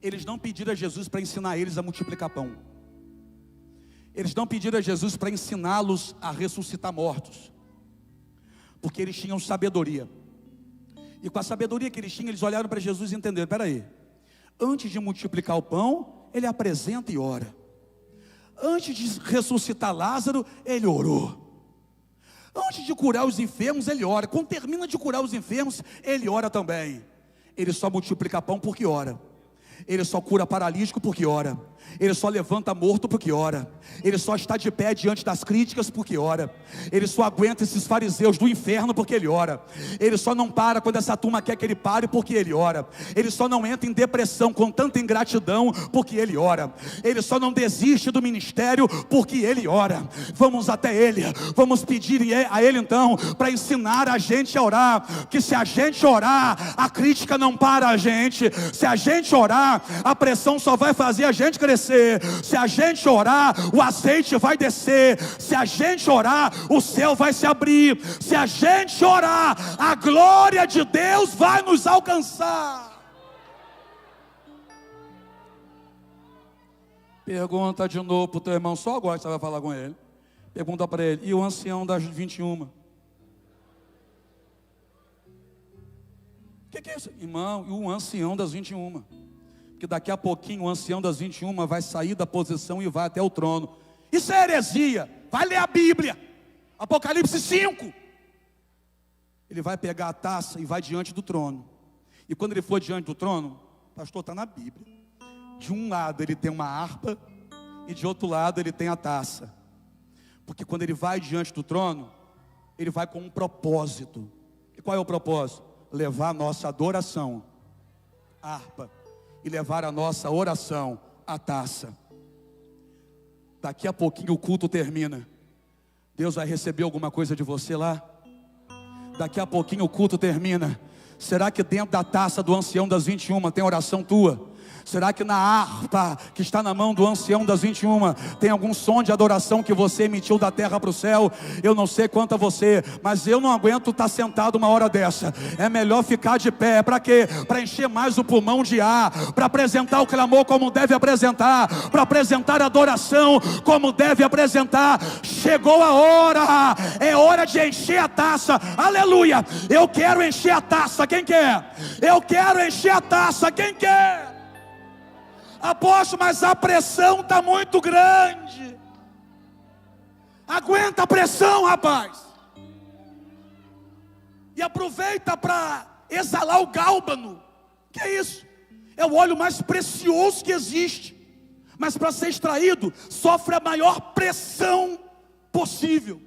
Eles não pediram a Jesus para ensinar eles a multiplicar pão. Eles não pediram a Jesus para ensiná-los a ressuscitar mortos. Porque eles tinham sabedoria. E com a sabedoria que eles tinham, eles olharam para Jesus e entenderam: espera aí, antes de multiplicar o pão, ele apresenta e ora. Antes de ressuscitar Lázaro, ele orou. Antes de curar os enfermos, ele ora. Quando termina de curar os enfermos, ele ora também. Ele só multiplica pão porque ora. Ele só cura paralítico porque ora. Ele só levanta morto porque ora. Ele só está de pé diante das críticas porque ora. Ele só aguenta esses fariseus do inferno porque ele ora. Ele só não para quando essa turma quer que ele pare porque ele ora. Ele só não entra em depressão com tanta ingratidão porque ele ora. Ele só não desiste do ministério porque ele ora. Vamos até ele, vamos pedir a ele então para ensinar a gente a orar. Que se a gente orar, a crítica não para a gente. Se a gente orar, a pressão só vai fazer a gente crescer. Se a gente orar, o azeite vai descer. Se a gente orar, o céu vai se abrir. Se a gente orar, a glória de Deus vai nos alcançar. Pergunta de novo para o teu irmão, só agora que você vai falar com ele. Pergunta para ele, e o ancião das 21? O que é isso? Irmão, e o ancião das 21? Que daqui a pouquinho o ancião das 21 vai sair da posição e vai até o trono. Isso é heresia. Vai ler a Bíblia, Apocalipse 5. Ele vai pegar a taça e vai diante do trono. E quando ele for diante do trono, pastor, está na Bíblia, de um lado ele tem uma harpa e de outro lado ele tem a taça. Porque quando ele vai diante do trono, ele vai com um propósito. E qual é o propósito? Levar a nossa adoração, a harpa, e levar a nossa oração, a taça. Daqui a pouquinho o culto termina. Deus vai receber alguma coisa de você lá? Daqui a pouquinho o culto termina. Será que dentro da taça do ancião das 21 tem oração tua? Será que na harpa que está na mão do ancião das 21 tem algum som de adoração que você emitiu da terra para o céu? Eu não sei quanto a você, mas eu não aguento estar sentado uma hora dessa. É melhor ficar de pé. Para quê? Para encher mais o pulmão de ar, para apresentar o clamor como deve apresentar, para apresentar a adoração como deve apresentar. Chegou a hora, é hora de encher a taça. Aleluia, eu quero encher a taça, quem quer? Eu quero encher a taça, quem quer? Apóstolo, mas a pressão está muito grande. Aguenta a pressão, rapaz. E aproveita para exalar o gálbano. Que é isso? É o óleo mais precioso que existe. Mas para ser extraído, sofre a maior pressão possível.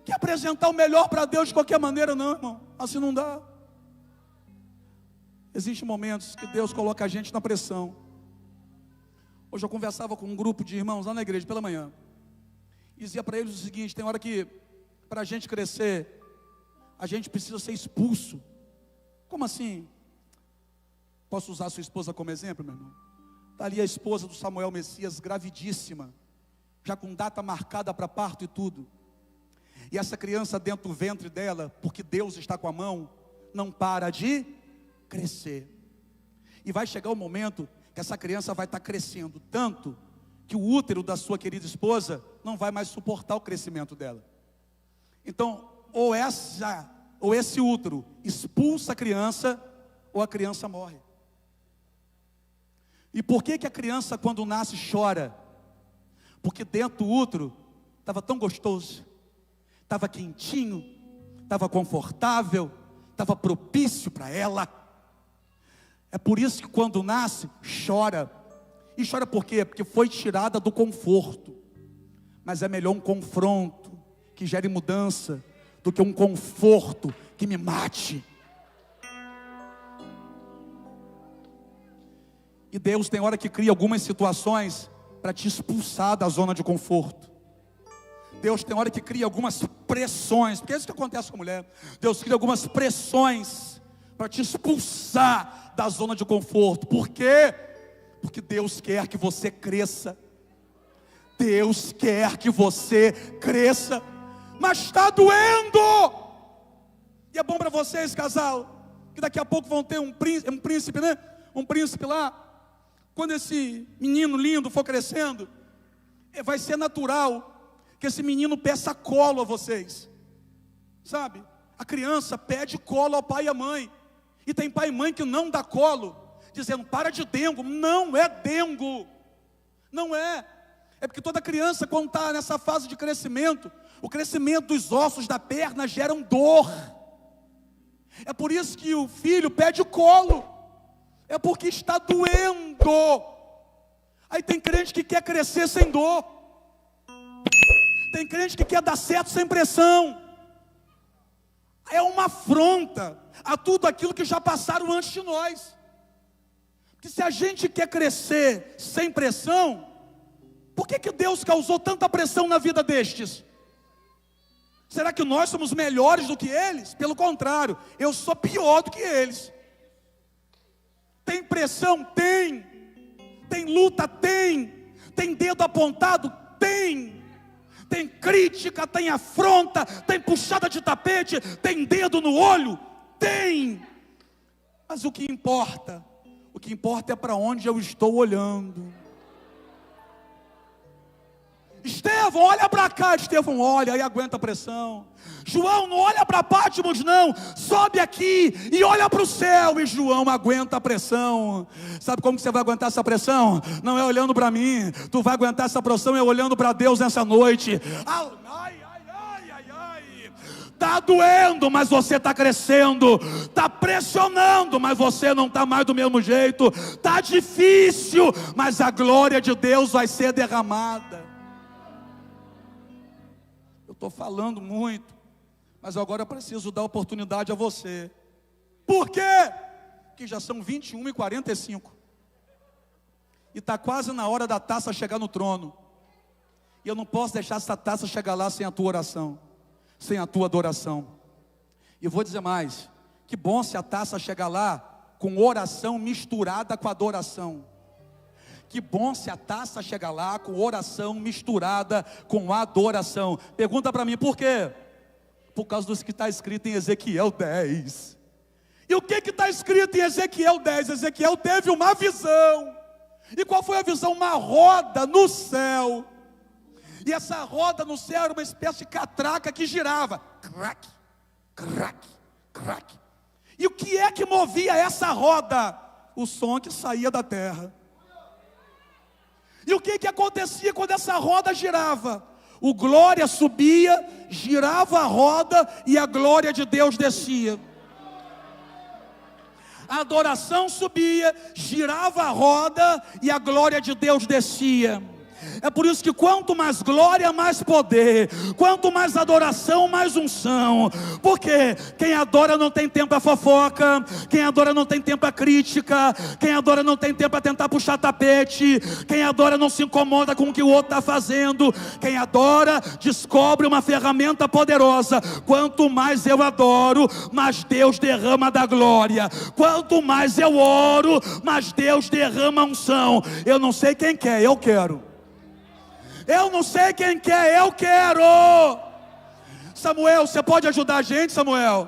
Quer apresentar o melhor para Deus de qualquer maneira? Não, irmão, assim não dá. Existem momentos que Deus coloca a gente na pressão. Hoje eu conversava com um grupo de irmãos lá na igreja pela manhã. E dizia para eles o seguinte: tem hora que para a gente crescer, a gente precisa ser expulso. Como assim? Posso usar a sua esposa como exemplo, meu irmão? Está ali a esposa do Samuel Messias, gravidíssima, já com data marcada para parto e tudo. E essa criança dentro do ventre dela, porque Deus está com a mão, não para de crescer. E vai chegar o momento que essa criança vai estar crescendo tanto que o útero da sua querida esposa não vai mais suportar o crescimento dela. Então, ou esse útero expulsa a criança, ou a criança morre. E por que a criança quando nasce chora? Porque dentro do útero estava tão gostoso, estava quentinho, estava confortável, estava propício para ela. É por isso que quando nasce, chora. E chora por quê? Porque foi tirada do conforto. Mas é melhor um confronto que gere mudança do que um conforto que me mate. E Deus tem hora que cria algumas situações para te expulsar da zona de conforto. Deus tem hora que cria algumas pressões, porque é isso que acontece com a mulher. Deus cria algumas pressões para te expulsar da zona de conforto. Por quê? Porque Deus quer que você cresça. Deus quer que você cresça. Mas está doendo. E é bom para vocês, casal, que daqui a pouco vão ter um príncipe, né? Um príncipe lá. Quando esse menino lindo for crescendo, vai ser natural que esse menino peça colo a vocês. Sabe? A criança pede colo ao pai e à mãe. E tem pai e mãe que não dá colo, dizendo, para de dengo. Não é dengo. Não é. É porque toda criança, quando está nessa fase de crescimento, o crescimento dos ossos da perna gera dor. É por isso que o filho pede colo. É porque está doendo. Aí tem crente que quer crescer sem dor. Tem crente que quer dar certo sem pressão. É uma afronta a tudo aquilo que já passaram antes de nós. Porque se a gente quer crescer sem pressão, por que Deus causou tanta pressão na vida destes? Será que nós somos melhores do que eles? Pelo contrário, eu sou pior do que eles. Tem pressão? Tem. Tem luta? Tem. Tem dedo apontado? Tem. Tem crítica, tem afronta, tem puxada de tapete, tem dedo no olho? Tem. Mas o que importa é para onde eu estou olhando. Estevão, olha para cá. Estevão olha e aguenta a pressão. João, não olha para Patmos não, sobe aqui e olha para o céu. E João aguenta a pressão. Sabe como que você vai aguentar essa pressão? Não é olhando para mim. Tu vai aguentar essa pressão é olhando para Deus nessa noite. Ai. Está doendo, mas você está crescendo. Está pressionando, mas você não está mais do mesmo jeito. Está difícil, mas a glória de Deus vai ser derramada. Eu estou falando muito, mas agora eu preciso dar oportunidade a você. Por quê? Porque já são 21h45. E está quase na hora da taça chegar no trono. E eu não posso deixar essa taça chegar lá sem a tua oração, sem a tua adoração. E eu vou dizer mais, que bom se a taça chegar lá com oração misturada com adoração. Que bom se a taça chegar lá com oração misturada com adoração. Pergunta para mim, por quê? Por causa do que está escrito em Ezequiel 10. E o que está escrito em Ezequiel 10? Ezequiel teve uma visão. E qual foi a visão? Uma roda no céu. E essa roda no céu era uma espécie de catraca que girava. Crac, crac, crac. E o que é que movia essa roda? O som que saía da terra. E o que acontecia quando essa roda girava? O glória subia, girava a roda e a glória de Deus descia. A adoração subia, girava a roda e a glória de Deus descia. É por isso que quanto mais glória, mais poder. Quanto mais adoração, mais unção. Porque quem adora não tem tempo a fofoca. Quem adora não tem tempo a crítica. Quem adora não tem tempo a tentar puxar tapete. Quem adora não se incomoda com o que o outro está fazendo. Quem adora descobre uma ferramenta poderosa. Quanto mais eu adoro, mais Deus derrama da glória. Quanto mais eu oro, mais Deus derrama a unção. Eu não sei quem quer, eu quero. Eu não sei quem quer, eu quero. Samuel, você pode ajudar a gente, Samuel?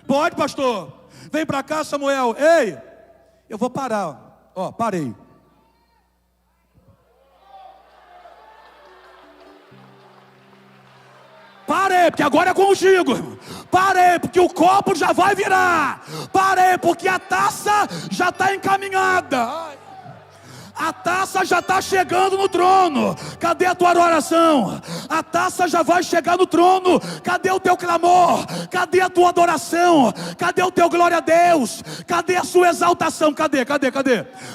Pode, pastor? Vem para cá, Samuel. Ei, eu vou parar. Ó, parei. Parei, porque agora é contigo. Parei, porque o copo já vai virar. Parei, porque a taça já está encaminhada. Ai. A taça já está chegando no trono. Cadê a tua oração? A taça já vai chegar no trono. Cadê o teu clamor? Cadê a tua adoração? Cadê o teu glória a Deus? Cadê a sua exaltação? Cadê?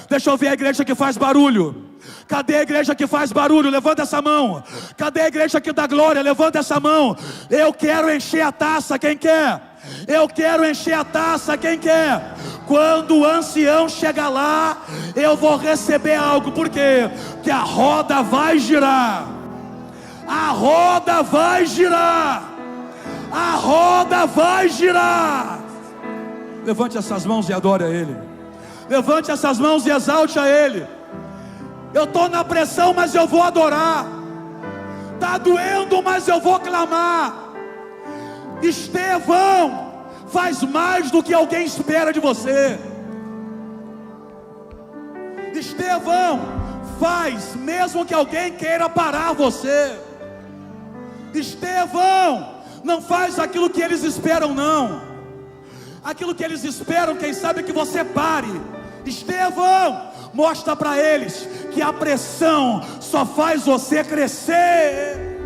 Deixa eu ver a igreja que faz barulho. Cadê a igreja que faz barulho? Levanta essa mão. Cadê a igreja que dá glória? Levanta essa mão. Eu quero encher a taça, quem quer? Eu quero encher a taça, quem quer? Quando o ancião chegar lá, eu vou receber algo. Por quê? Porque a roda vai girar. A roda vai girar. A roda vai girar. Levante essas mãos e adore a Ele. Levante essas mãos e exalte a Ele. Eu estou na pressão, mas eu vou adorar. Está doendo, mas eu vou clamar. Estevão faz mais do que alguém espera de você. Estevão faz mesmo que alguém queira parar você. Estevão não faz aquilo que eles esperam, não. Aquilo que eles esperam, quem sabe, é que você pare. Estevão mostra para eles que a pressão só faz você crescer.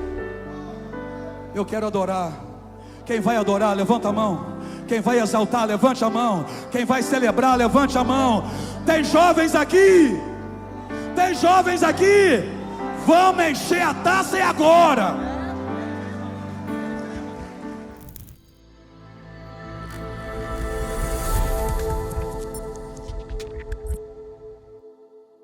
Eu quero adorar. Quem vai adorar, levanta a mão. Quem vai exaltar, levante a mão. Quem vai celebrar, levante a mão. Tem jovens aqui. Tem jovens aqui, vamos encher a taça e agora.